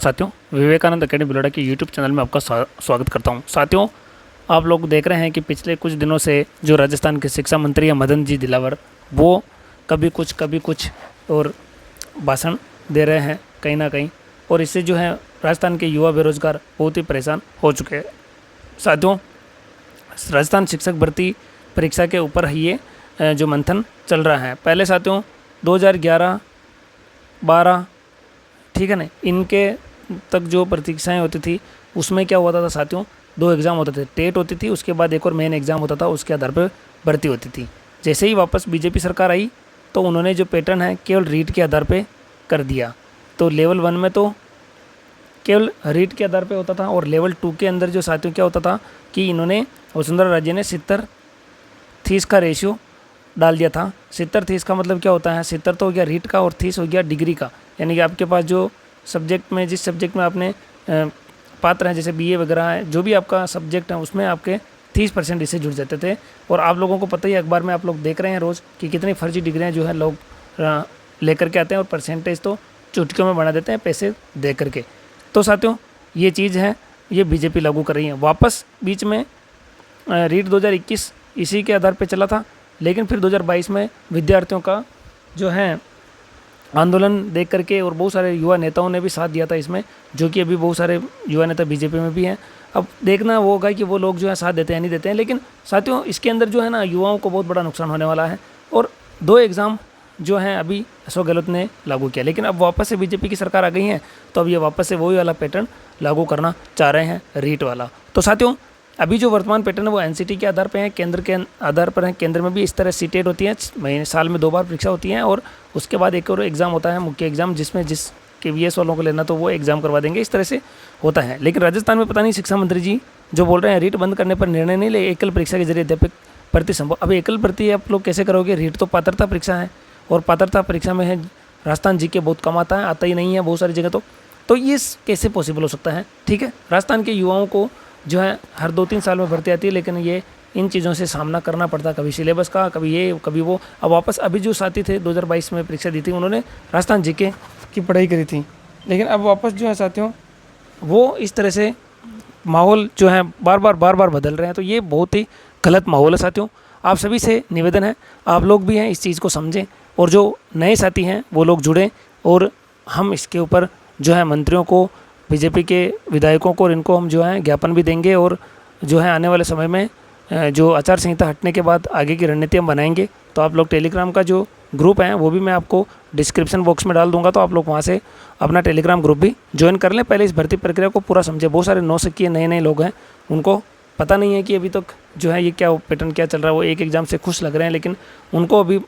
साथियों, विवेकानंद अकेडमी बुलाड़ा के YouTube channel में आपका स्वागत करता हूं। साथियों, आप लोग देख रहे हैं कि पिछले कुछ दिनों से जो राजस्थान के शिक्षा मंत्री हैं मदन जी दिलावर, वो कभी कुछ और भाषण दे रहे हैं कहीं ना कहीं, और इससे जो है राजस्थान के युवा बेरोजगार बहुत ही परेशान हो चुके हैं। साथियों, राजस्थान शिक्षक भर्ती परीक्षा के ऊपर ये जो मंथन चल रहा है, पहले साथियों 2011-12 ठीक है ना, इनके तक जो परीक्षाएं होती थी उसमें क्या होता था साथियों, 2 एग्ज़ाम होते थे। टेट होती थी, उसके बाद एक और मेन एग्ज़ाम होता था, उसके आधार पर भर्ती होती थी। जैसे ही वापस बीजेपी सरकार आई तो उन्होंने जो पैटर्न है केवल रीट के आधार पे कर दिया। तो लेवल 1 में तो केवल रीट के आधार पे होता था, और लेवल 2 के अंदर जो साथियों क्या होता था कि इन्होंने वसुंधरा राजे ने 70-30 का रेशियो डाल दिया था। 70-30 का मतलब क्या होता है, 70 तो हो गया रीट का और 30 हो गया डिग्री का, यानी कि आपके पास जो सब्जेक्ट में जिस सब्जेक्ट में आपने पात्र हैं, जैसे बीए वगैरह है, जो भी आपका सब्जेक्ट है उसमें आपके 30% इससे जुड़ जाते थे। और आप लोगों को पता ही, अखबार में आप लोग देख रहे हैं रोज़ कि कितनी फर्जी डिग्रियाँ जो है लोग लेकर के आते हैं, और परसेंटेज तो चुटकियों में बना देते हैं पैसे दे करके। तो साथियों, ये चीज़ है, ये बीजेपी लागू कर रही है। वापस बीच में रीट 2021 इसी के आधार पर चला था, लेकिन फिर 2022 में विद्यार्थियों का जो है आंदोलन देख करके और बहुत सारे युवा नेताओं ने भी साथ दिया था इसमें, जो कि अभी बहुत सारे युवा नेता बीजेपी में भी हैं। अब देखना वो होगा कि वो लोग जो है साथ देते हैं नहीं देते हैं, लेकिन साथियों इसके अंदर जो है ना युवाओं को बहुत बड़ा नुकसान होने वाला है। और 2 एग्ज़ाम जो हैं अभी अशोक गहलोत ने लागू किया, लेकिन अब वापस से बीजेपी की सरकार आ गई है, तो अब ये वापस से वही वाला पैटर्न लागू करना चाह रहे हैं, रीट वाला। तो साथियों, अभी जो वर्तमान पैटर्न है वो एनसीटी के आधार पे है, केंद्र के आधार पर है। केंद्र में भी इस तरह सीटेट होती है, महीने साल में 2 बार परीक्षा होती है, और उसके बाद एक और एग्ज़ाम होता है, मुख्य एग्ज़ाम, जिसमें जिस KVS वालों को लेना तो वो एग्ज़ाम करवा देंगे, इस तरह से होता है। लेकिन राजस्थान में पता नहीं शिक्षा मंत्री जी जो बोल रहे हैं रीट बंद करने पर निर्णय नहीं ले, एकल परीक्षा के जरिए अध्यापक भर्ती संभव। अब एकल भर्ती आप लोग कैसे करोगे? रीट तो पात्रता परीक्षा है, और पात्रता परीक्षा में है राजस्थान जी के बहुत कम आता ही नहीं है बहुत सारी जगह। तो ये कैसे पॉसिबल हो सकता है? ठीक है, राजस्थान के युवाओं को जो है हर 2-3 साल में भर्ती आती है, लेकिन ये इन चीज़ों से सामना करना पड़ता, कभी सिलेबस का, कभी ये कभी वो। अब वापस अभी जो साथी थे 2022 में परीक्षा दी थी, उन्होंने राजस्थान जीके की पढ़ाई करी थी, लेकिन अब वापस जो है साथियों वो इस तरह से माहौल जो है बार बार बदल रहे हैं। तो ये बहुत ही गलत माहौल है साथियों। आप सभी से निवेदन है, आप लोग भी हैं इस चीज़ को समझें, और जो नए साथी हैं वो लोग जुड़ें, और हम इसके ऊपर जो है मंत्रियों को, बीजेपी के विधायकों को, और इनको हम जो है ज्ञापन भी देंगे, और जो है आने वाले समय में जो आचार संहिता हटने के बाद आगे की रणनीति हम बनाएंगे। तो आप लोग टेलीग्राम का जो ग्रुप है वो भी मैं आपको डिस्क्रिप्शन बॉक्स में डाल दूंगा, तो आप लोग वहाँ से अपना टेलीग्राम ग्रुप भी ज्वाइन कर लें। पहले इस भर्ती प्रक्रिया को पूरा समझे। बहुत सारे नौसिखिए नए लोग हैं, उनको पता नहीं है कि अभी तक जो है ये क्या पैटर्न क्या चल रहा है। वो एक एग्ज़ाम से खुश लग रहे हैं, लेकिन उनको अभी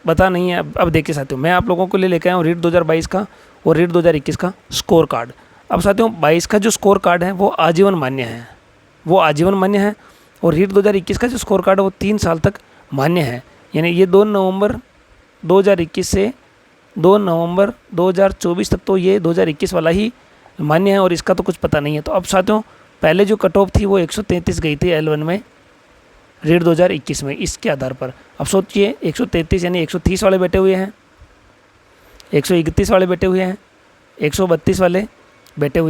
पता नहीं है। अब देखिए साथियों, मैं आप लोगों के लिए लेकर आया हूँ रीट 2022 का और रीट 2021 का स्कोर कार्ड। अब साथियों 22 का जो स्कोर कार्ड है वो आजीवन मान्य है, और रीट 2021 का जो स्कोर कार्ड है वो 3 साल तक मान्य है। यानी ये 2 नवंबर 2021 से 2 नवंबर 2024 तक तो ये 2021 वाला ही मान्य है, और इसका तो कुछ पता नहीं है। तो अब साथियों, पहले जो कट ऑफ थी वो 133 गई थी L1 में रीट 2021 में, इसके आधार पर अब सोचिए 133 यानी 130 वाले बैठे हुए हैं, 131 वाले बैठे हुए हैं, 132 वाले बैठे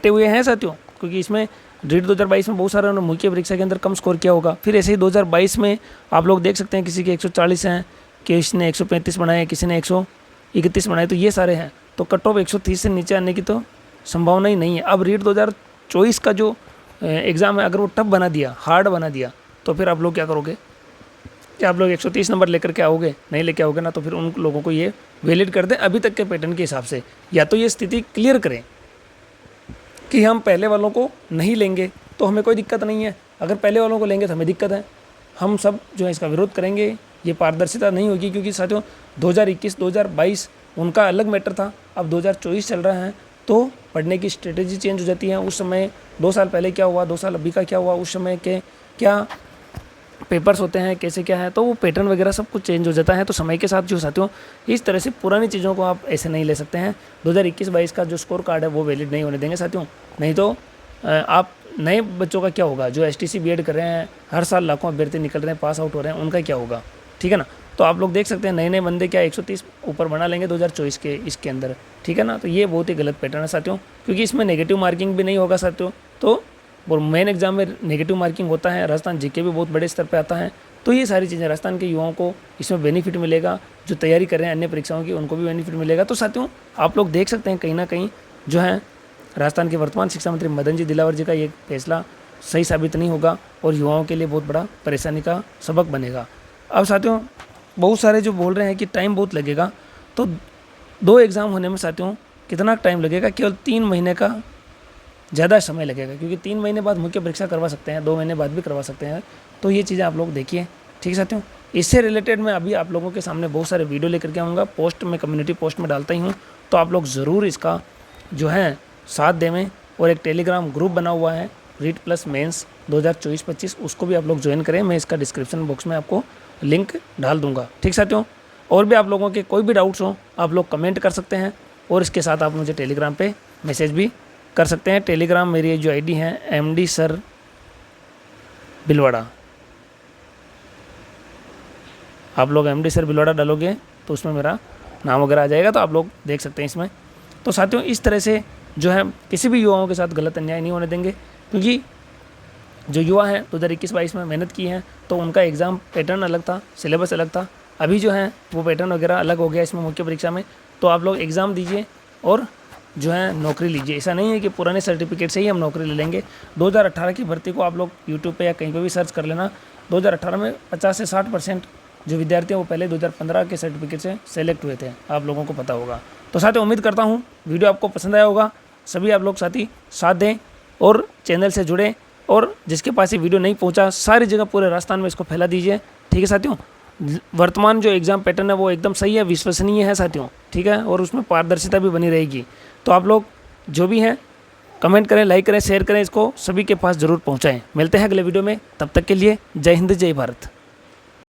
हुए हैं साथियों, क्योंकि इसमें रीट 2022 में बहुत सारे मुख्य परीक्षा के अंदर कम स्कोर किया होगा। फिर ऐसे ही 2022 में आप लोग देख सकते हैं किसी के 140 हैं, किसी ने 135 बनाए, किसी ने 131 बनाए, तो ये सारे हैं। तो कट ऑफ 130 से नीचे आने की तो संभावना ही नहीं है। अब रीट 2024 का जो एग्ज़ाम है, अगर वो टफ बना दिया, हार्ड बना दिया, तो फिर आप लोग क्या करोगे? क्या आप लोग 130 नंबर लेकर के आओगे? नहीं लेके आओगे ना, तो फिर उन लोगों को ये वैलिड कर दें अभी तक के पैटर्न के हिसाब से, या तो ये स्थिति क्लियर करें कि हम पहले वालों को नहीं लेंगे तो हमें कोई दिक्कत नहीं है, अगर पहले वालों को लेंगे तो हमें दिक्कत है। हम सब जो है इसका विरोध करेंगे, ये पारदर्शिता नहीं होगी, क्योंकि साथियों 2021 2022 उनका अलग मैटर था, अब 2024 चल रहा है, तो पढ़ने की स्ट्रेटेजी चेंज हो जाती है। उस समय 2 साल पहले क्या हुआ, 2 साल अभी का क्या हुआ, उस समय के क्या पेपर्स होते हैं, कैसे क्या है, तो वो पैटर्न वगैरह सब कुछ चेंज हो जाता है। तो समय के साथ जो साथियों इस तरह से पुरानी चीज़ों को आप ऐसे नहीं ले सकते हैं। 2021-22 का जो स्कोर कार्ड है वो वैलिड नहीं होने देंगे साथियों, नहीं तो आप नए बच्चों का क्या होगा, जो STC BEd कर रहे हैं, हर साल लाखों अभ्यर्थी निकल रहे हैं, पास आउट हो रहे हैं, उनका क्या होगा? ठीक है ना। तो आप लोग देख सकते हैं नए बंदे क्या 130 ऊपर बना लेंगे 2024 के इसके अंदर, ठीक है ना। तो ये बहुत ही गलत पैटर्न है साथियों, क्योंकि इसमें नेगेटिव मार्किंग भी नहीं होगा साथियों। तो और मेन एग्जाम में नेगेटिव मार्किंग होता है, राजस्थान जीके भी बहुत बड़े स्तर पे आता है। तो ये सारी चीज़ें राजस्थान के युवाओं को इसमें बेनिफिट मिलेगा, जो तैयारी कर रहे हैं अन्य परीक्षाओं की उनको भी बेनिफिट मिलेगा। तो साथियों आप लोग देख सकते हैं कहीं ना कहीं जो है राजस्थान के वर्तमान शिक्षा मंत्री मदन जी दिलावर जी का ये फैसला सही साबित नहीं होगा और युवाओं के लिए बहुत बड़ा परेशानी का सबक बनेगा। अब साथियों बहुत सारे जो बोल रहे हैं कि टाइम बहुत लगेगा, तो 2 एग्ज़ाम होने में साथियों कितना टाइम लगेगा? केवल 3 महीने का ज़्यादा समय लगेगा, क्योंकि 3 महीने बाद मुख्य परीक्षा करवा सकते हैं, 2 महीने बाद भी करवा सकते हैं। तो ये चीज़ें आप लोग देखिए, ठीक है साथियों। इससे रिलेटेड मैं अभी आप लोगों के सामने बहुत सारे वीडियो लेकर के आऊँगा, पोस्ट में कम्युनिटी पोस्ट में डालता ही हूँ। तो आप लोग ज़रूर इसका जो है साथ देवें। और एक टेलीग्राम ग्रुप बना हुआ है रीट प्लस मेंस 2024-25, उसको भी आप लोग ज्वाइन करें। मैं इसका डिस्क्रिप्शन बॉक्स में आपको लिंक डाल दूंगा, ठीक साथियों। और भी आप लोगों के कोई भी डाउट्स हो आप लोग कमेंट कर सकते हैं, और इसके साथ आप मुझे टेलीग्राम पे मैसेज भी कर सकते हैं। टेलीग्राम मेरी जो आईडी है MD सर भिलवाड़ा, आप लोग MD सर भिलवाड़ा डालोगे तो उसमें मेरा नाम वगैरह आ जाएगा, तो आप लोग देख सकते हैं इसमें। तो साथियों इस तरह से जो है किसी भी युवाओं के साथ गलत अन्याय नहीं होने देंगे, क्योंकि जो युवा हैं 2021-22 में मेहनत की है तो उनका एग्ज़ाम पैटर्न अलग था, सिलेबस अलग था। अभी जो है वो पैटर्न वगैरह अलग हो गया इसमें मुख्य परीक्षा में। तो आप लोग एग्ज़ाम दीजिए और जो है नौकरी लीजिए। ऐसा नहीं है कि पुराने सर्टिफिकेट से ही हम नौकरी ले लेंगे। 2018 की भर्ती को आप लोग यूट्यूब पे या कहीं पे भी सर्च कर लेना। 2018 में 50 से 60% जो विद्यार्थी हैं वो पहले 2015 के सर्टिफिकेट से सेलेक्ट हुए थे, आप लोगों को पता होगा। तो साथियों उम्मीद करता हूँ वीडियो आपको पसंद आया होगा। सभी आप लोग साथी साथ दें और चैनल से जुड़ें, और जिसके पास ये वीडियो नहीं पहुँचा सारी जगह पूरे राजस्थान में इसको फैला दीजिए, ठीक है साथियों। वर्तमान जो एग्ज़ाम पैटर्न है वो एकदम सही है, विश्वसनीय है साथियों, ठीक है, और उसमें पारदर्शिता भी बनी रहेगी। तो आप लोग जो भी हैं कमेंट करें, लाइक करें, शेयर करें, इसको सभी के पास ज़रूर पहुंचाएं। मिलते हैं अगले वीडियो में, तब तक के लिए जय हिंद जय भारत।